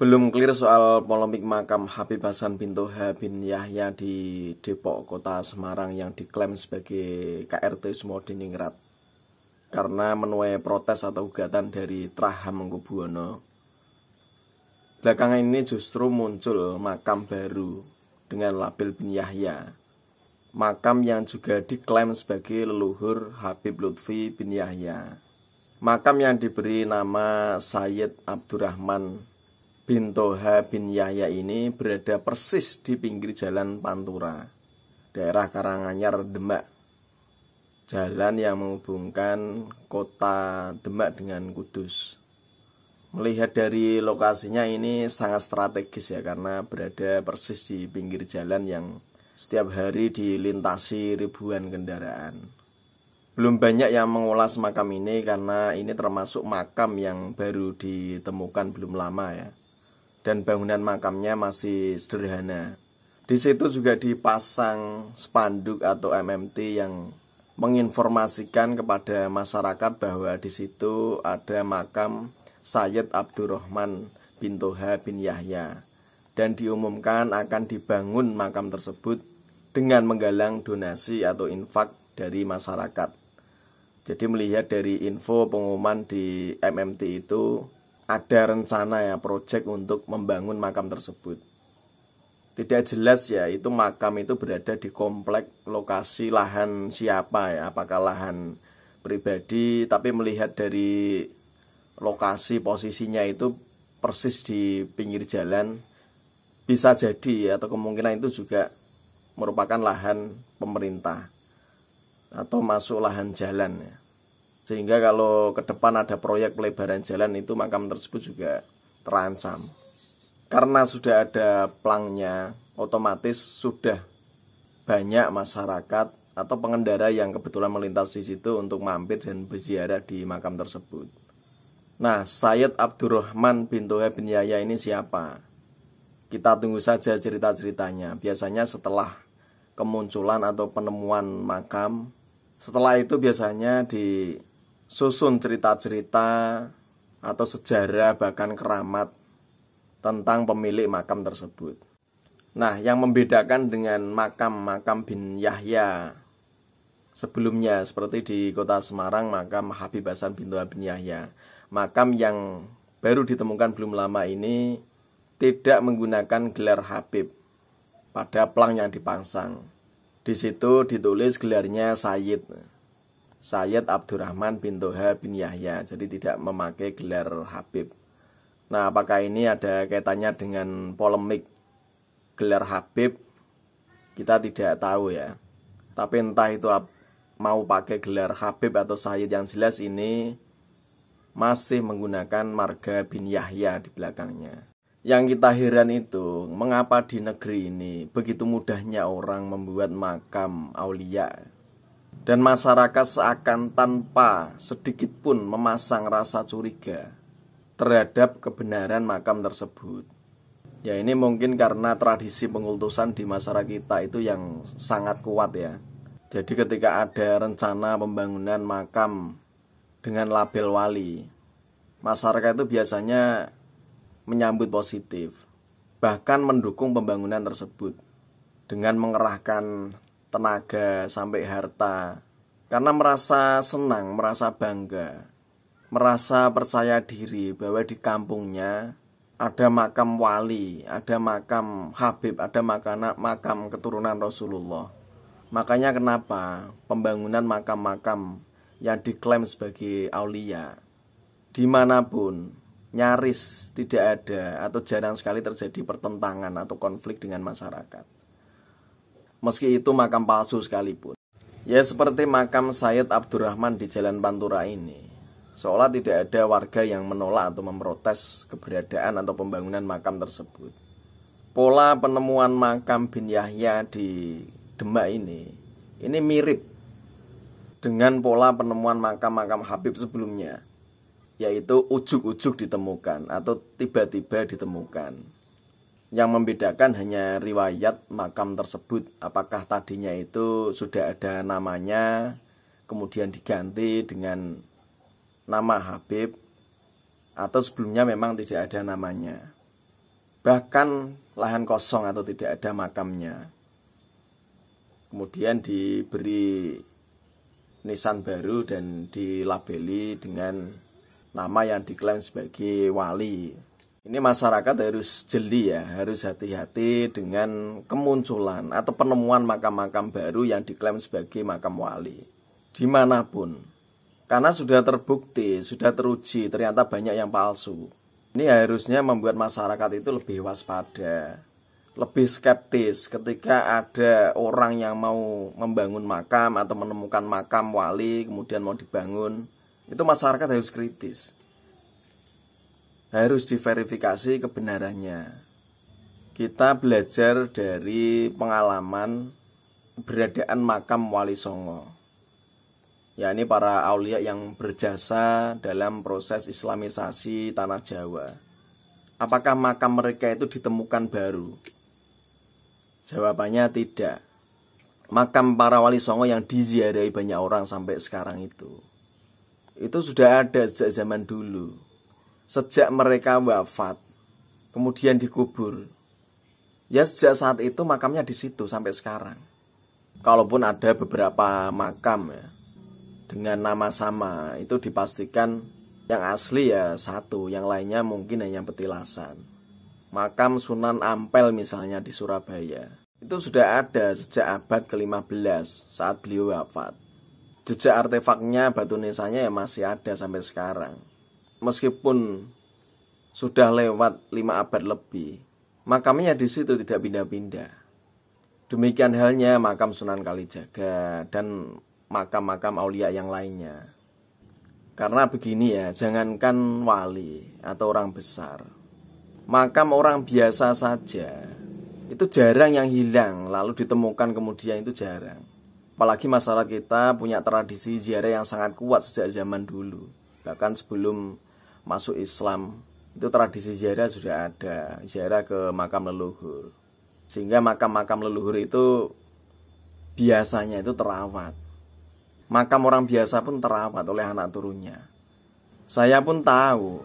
Belum clear soal polemik makam Habib Hasan bin Toha bin Yahya di Depok, Kota Semarang yang diklaim sebagai KRT Sumodiningrat karena menuai protes atau gugatan dari Traham Mangkubuwono. Belakangan ini justru muncul makam baru dengan label bin Yahya, makam yang juga diklaim sebagai leluhur Habib Lutfi bin Yahya. Makam yang diberi nama Sayyid Abdurrahman bin Toha bin Yahya ini berada persis di pinggir jalan Pantura, daerah Karanganyar, Demak. Jalan yang menghubungkan kota Demak dengan Kudus. Melihat dari lokasinya ini sangat strategis ya, karena berada persis di pinggir jalan yang setiap hari dilintasi ribuan kendaraan. Belum banyak yang mengulas makam ini karena ini termasuk makam yang baru ditemukan belum lama ya. Dan bangunan makamnya masih sederhana. Di situ juga dipasang spanduk atau MMT yang menginformasikan kepada masyarakat bahwa di situ ada makam Sayyid Abdurrahman bin Toha bin Yahya, dan diumumkan akan dibangun makam tersebut dengan menggalang donasi atau infak dari masyarakat. Jadi melihat dari info pengumuman di MMT itu ada rencana ya, proyek untuk membangun makam tersebut. Tidak jelas ya, itu makam itu berada di komplek lokasi lahan siapa ya, apakah lahan pribadi, tapi melihat dari lokasi posisinya itu persis di pinggir jalan, bisa jadi atau kemungkinan itu juga merupakan lahan pemerintah atau masuk lahan jalan ya. Sehingga kalau ke depan ada proyek pelebaran jalan, itu makam tersebut juga terancam. Karena sudah ada plangnya, otomatis sudah banyak masyarakat atau pengendara yang kebetulan melintas di situ untuk mampir dan berziarah di makam tersebut. Nah, Sayyid Abdurrahman bin Toha bin Yahya ini siapa? Kita tunggu saja cerita-ceritanya. Biasanya setelah kemunculan atau penemuan makam, setelah itu biasanya disusun cerita-cerita atau sejarah bahkan keramat tentang pemilik makam tersebut. Nah, yang membedakan dengan makam bin Yahya sebelumnya seperti di Kota Semarang, makam Habib Hasan bin Toha bin Yahya, makam yang baru ditemukan belum lama ini tidak menggunakan gelar Habib pada plang yang dipasang. Di situ ditulis gelarnya Sayyid Abdurrahman bin Toha bin Yahya, jadi tidak memakai gelar Habib. Nah, apakah ini ada kaitannya dengan polemik gelar Habib? Kita tidak tahu ya. Tapi entah itu mau pakai gelar Habib atau Sayyid, yang jelas ini masih menggunakan marga bin Yahya di belakangnya. Yang kita heran itu, mengapa di negeri ini begitu mudahnya orang membuat makam aulia, dan masyarakat seakan tanpa sedikit pun memasang rasa curiga terhadap kebenaran makam tersebut. Ya, ini mungkin karena tradisi pengkultusan di masyarakat kita itu yang sangat kuat ya. Jadi ketika ada rencana pembangunan makam dengan label wali, masyarakat itu biasanya menyambut positif, bahkan mendukung pembangunan tersebut dengan mengerahkan tenaga sampai harta, karena merasa senang, merasa bangga, merasa percaya diri bahwa di kampungnya ada makam wali, ada makam Habib, ada makam keturunan Rasulullah. Makanya kenapa pembangunan makam-makam yang diklaim sebagai aulia dimanapun nyaris tidak ada atau jarang sekali terjadi pertentangan atau konflik dengan masyarakat, meski itu makam palsu sekalipun. Ya, seperti makam Sayyid Abdurrahman di Jalan Pantura ini, seolah tidak ada warga yang menolak atau memprotes keberadaan atau pembangunan makam tersebut. Pola penemuan makam bin Yahya di Demak ini mirip dengan pola penemuan makam-makam Habib sebelumnya, yaitu ujuk-ujuk ditemukan atau tiba-tiba ditemukan. Yang membedakan hanya riwayat makam tersebut, apakah tadinya itu sudah ada namanya, kemudian diganti dengan nama Habib, atau sebelumnya memang tidak ada namanya. bahkan lahan kosong atau tidak ada makamnya. Kemudian diberi nisan baru dan dilabeli dengan nama yang diklaim sebagai wali. Ini masyarakat harus jeli ya, harus hati-hati dengan kemunculan atau penemuan makam-makam baru yang diklaim sebagai makam wali dimanapun. Karena sudah terbukti, sudah teruji ternyata banyak yang palsu. Ini harusnya membuat masyarakat itu lebih waspada, lebih skeptis ketika ada orang yang mau membangun makam atau menemukan makam wali kemudian mau dibangun. Itu masyarakat harus kritis, harus diverifikasi kebenarannya. Kita belajar dari pengalaman keberadaan makam Wali Songo, yakni para aulia yang berjasa dalam proses islamisasi tanah Jawa. Apakah makam mereka itu ditemukan baru? Jawabannya tidak. Makam para Wali Songo yang diziarahi banyak orang sampai sekarang itu sudah ada sejak zaman dulu. Sejak mereka wafat, kemudian dikubur. Ya sejak saat itu makamnya di situ sampai sekarang. Kalaupun ada beberapa makam ya, dengan nama sama, itu dipastikan yang asli ya satu, yang lainnya mungkin hanya petilasan. Makam Sunan Ampel misalnya di Surabaya, itu sudah ada sejak abad ke-15 saat beliau wafat. Jejak artefaknya, batu nisannya ya masih ada sampai sekarang. Meskipun sudah lewat 5 abad lebih, makamnya di situ tidak pindah-pindah. Demikian halnya makam Sunan Kalijaga dan makam-makam aulia yang lainnya. Karena begini ya, jangankan wali atau orang besar, makam orang biasa saja itu jarang yang hilang lalu ditemukan kemudian, itu jarang. Apalagi masyarakat kita punya tradisi ziarah yang sangat kuat sejak zaman dulu. Bahkan sebelum masuk Islam, itu tradisi ziarah sudah ada, ziarah ke makam leluhur. Sehingga makam-makam leluhur itu biasanya itu terawat. Makam orang biasa pun terawat oleh anak turunnya. Saya pun tahu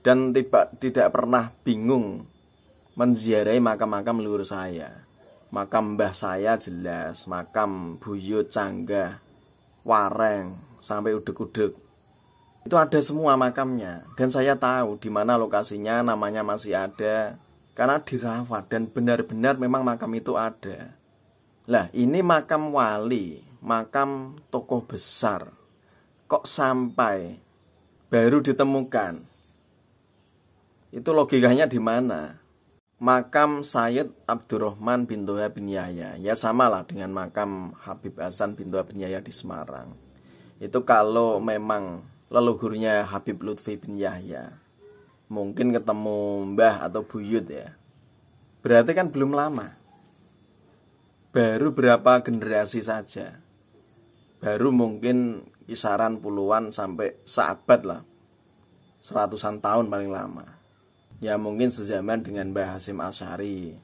dan tidak pernah bingung menziarahi makam-makam leluhur saya. Makam mbah saya jelas, makam buyut, canggah, wareng, sampai udeg-udeg. Itu ada semua makamnya. Dan saya tahu di mana lokasinya, namanya masih ada. Karena dirawat dan benar-benar memang makam itu ada. Lah ini makam wali, makam tokoh besar, kok sampai baru ditemukan? Itu logikanya di mana? Makam Sayyid Abdurrahman bin Toha bin Yahya, ya samalah dengan makam Habib Hasan bin Toha bin Yahya di Semarang. Itu kalau memang leluhurnya Habib Lutfi bin Yahya, mungkin ketemu mbah atau buyut ya, berarti kan belum lama, baru berapa generasi saja, baru mungkin kisaran puluhan sampai seabad lah, 100-an tahun paling lama. Ya mungkin sezaman dengan Mbah Hasyim Asy'ari.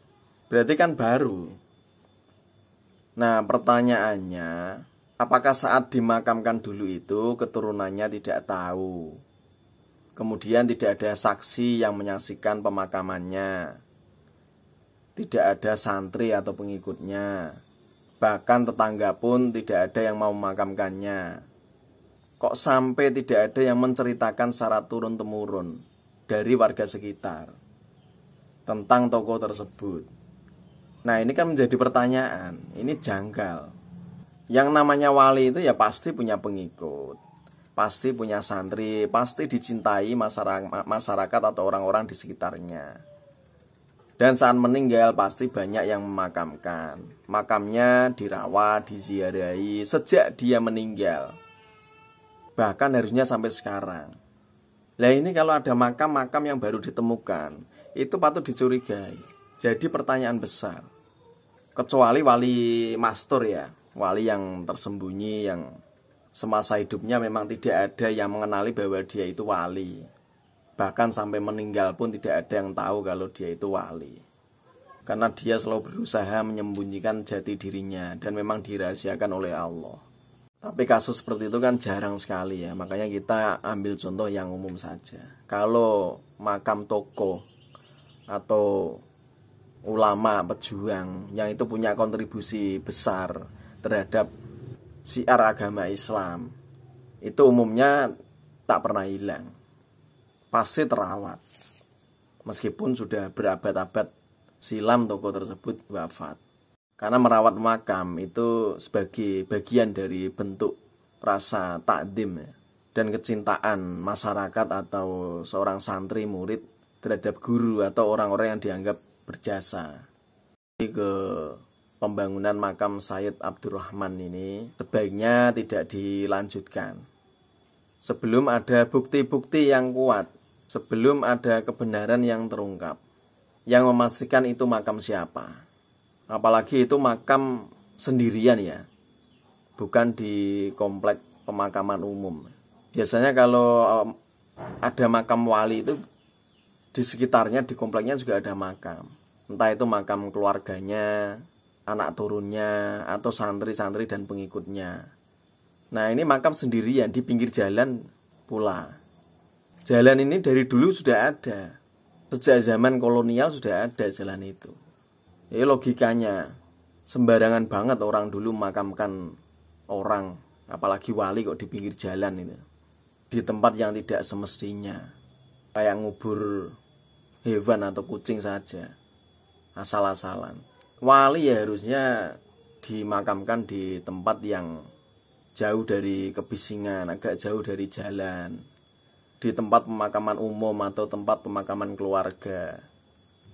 Berarti kan baru. Nah pertanyaannya, apakah saat dimakamkan dulu itu keturunannya tidak tahu? Kemudian tidak ada saksi yang menyaksikan pemakamannya, tidak ada santri atau pengikutnya, bahkan tetangga pun tidak ada yang mau memakamkannya. Kok sampai tidak ada yang menceritakan secara turun-temurun dari warga sekitar tentang tokoh tersebut? Nah ini kan menjadi pertanyaan, ini janggal. Yang namanya wali itu ya pasti punya pengikut, pasti punya santri, pasti dicintai masyarakat atau orang-orang di sekitarnya. Dan saat meninggal pasti banyak yang memakamkan. Makamnya dirawat, diziarahi sejak dia meninggal, bahkan harusnya sampai sekarang. Nah ini kalau ada makam-makam yang baru ditemukan, itu patut dicurigai. Jadi pertanyaan besar. Kecuali wali mastur ya, wali yang tersembunyi, yang semasa hidupnya memang tidak ada yang mengenali bahwa dia itu wali. Bahkan sampai meninggal pun tidak ada yang tahu kalau dia itu wali. Karena dia selalu berusaha menyembunyikan jati dirinya dan memang dirahasiakan oleh Allah. Tapi kasus seperti itu kan jarang sekali ya. Makanya kita ambil contoh yang umum saja. Kalau makam tokoh atau ulama pejuang yang itu punya kontribusi besar terhadap syiar agama Islam, itu umumnya tak pernah hilang, pasti terawat. Meskipun sudah berabad-abad silam tokoh tersebut wafat. Karena merawat makam itu sebagai bagian dari bentuk rasa takdim dan kecintaan masyarakat atau seorang santri murid terhadap guru atau orang-orang yang dianggap berjasa. Ke pembangunan makam Sayyid Abdurrahman ini sebaiknya tidak dilanjutkan sebelum ada bukti-bukti yang kuat, sebelum ada kebenaran yang terungkap, yang memastikan itu makam siapa. Apalagi itu makam sendirian ya, bukan di komplek pemakaman umum. Biasanya kalau ada makam wali itu di sekitarnya, di kompleknya juga ada makam. Entah itu makam keluarganya, anak turunnya, atau santri-santri dan pengikutnya. Nah, ini makam sendirian di pinggir jalan pula. Jalan ini dari dulu sudah ada. Sejak zaman kolonial sudah ada jalan itu. Jadi logikanya sembarangan banget orang dulu memakamkan orang, apalagi wali kok di pinggir jalan itu. Di tempat yang tidak semestinya. Kayak ngubur hewan atau kucing saja. Asal-asalan. Wali ya harusnya dimakamkan di tempat yang jauh dari kebisingan, agak jauh dari jalan, di tempat pemakaman umum atau tempat pemakaman keluarga.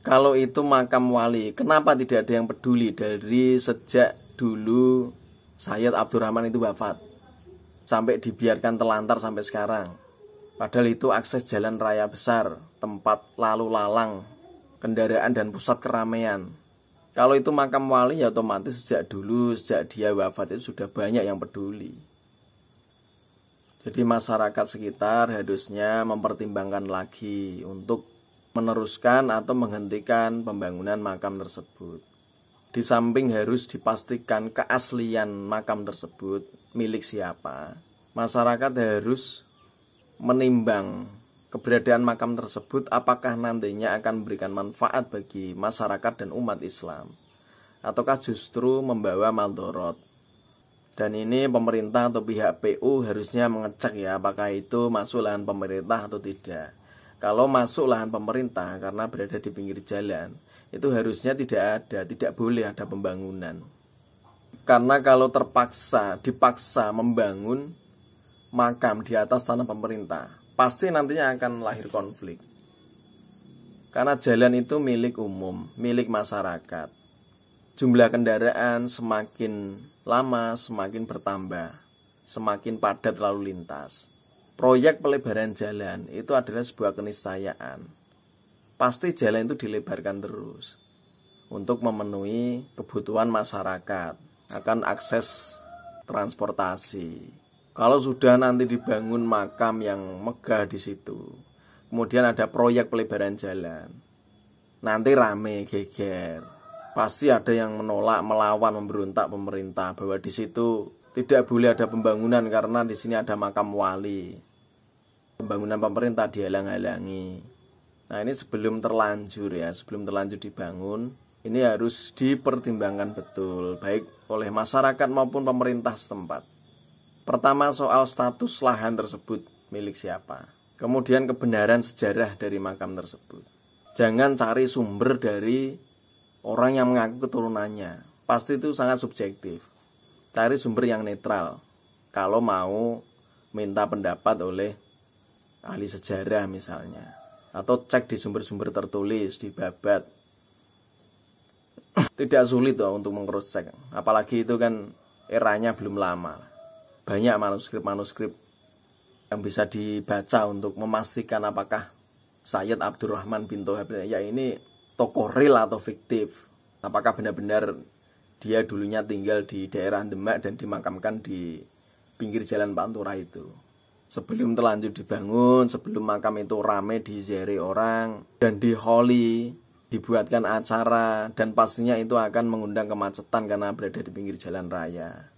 Kalau itu makam wali, kenapa tidak ada yang peduli dari sejak dulu Sayyid Abdurrahman itu wafat sampai dibiarkan telantar sampai sekarang? Padahal itu akses jalan raya besar, tempat lalu lalang kendaraan dan pusat keramaian. Kalau itu makam wali ya otomatis sejak dulu, sejak dia wafat itu sudah banyak yang peduli. Jadi masyarakat sekitar harusnya mempertimbangkan lagi untuk meneruskan atau menghentikan pembangunan makam tersebut. Di samping harus dipastikan keaslian makam tersebut milik siapa, masyarakat harus menimbang keberadaan makam tersebut apakah nantinya akan memberikan manfaat bagi masyarakat dan umat Islam, ataukah justru membawa maldorot. Dan ini pemerintah atau pihak PU harusnya mengecek ya, apakah itu masuk lahan pemerintah atau tidak. Kalau masuk lahan pemerintah karena berada di pinggir jalan, itu harusnya tidak boleh ada pembangunan. Karena kalau dipaksa membangun makam di atas tanah pemerintah, pasti nantinya akan lahir konflik. Karena jalan itu milik umum, milik masyarakat. Jumlah kendaraan semakin lama semakin bertambah, semakin padat lalu lintas. Proyek pelebaran jalan itu adalah sebuah keniscayaan. Pasti jalan itu dilebarkan terus untuk memenuhi kebutuhan masyarakat akan akses transportasi. Kalau sudah nanti dibangun makam yang megah di situ, kemudian ada proyek pelebaran jalan, nanti rame geger. Pasti ada yang menolak, melawan, memberontak pemerintah bahwa di situ tidak boleh ada pembangunan karena di sini ada makam wali. Pembangunan pemerintah dihalang-halangi. Nah, ini sebelum terlanjur dibangun, ini harus dipertimbangkan betul baik oleh masyarakat maupun pemerintah setempat. Pertama, soal status lahan tersebut milik siapa. Kemudian kebenaran sejarah dari makam tersebut. Jangan cari sumber dari orang yang mengaku keturunannya. Pasti itu sangat subjektif. Cari sumber yang netral. Kalau mau minta pendapat oleh ahli sejarah misalnya. Atau cek di sumber-sumber tertulis, di babat. Tidak sulit untuk meng-cross check. Apalagi itu kan eranya belum lama. Banyak manuskrip-manuskrip yang bisa dibaca untuk memastikan apakah Sayyid Abdurrahman bin Tohab ya ini tokoh real atau fiktif. Apakah benar-benar dia dulunya tinggal di daerah Demak dan dimakamkan di pinggir jalan Pantura itu. Sebelum terlanjur dibangun, sebelum makam itu ramai diziarahi orang dan diholi, dibuatkan acara, dan pastinya itu akan mengundang kemacetan karena berada di pinggir jalan raya.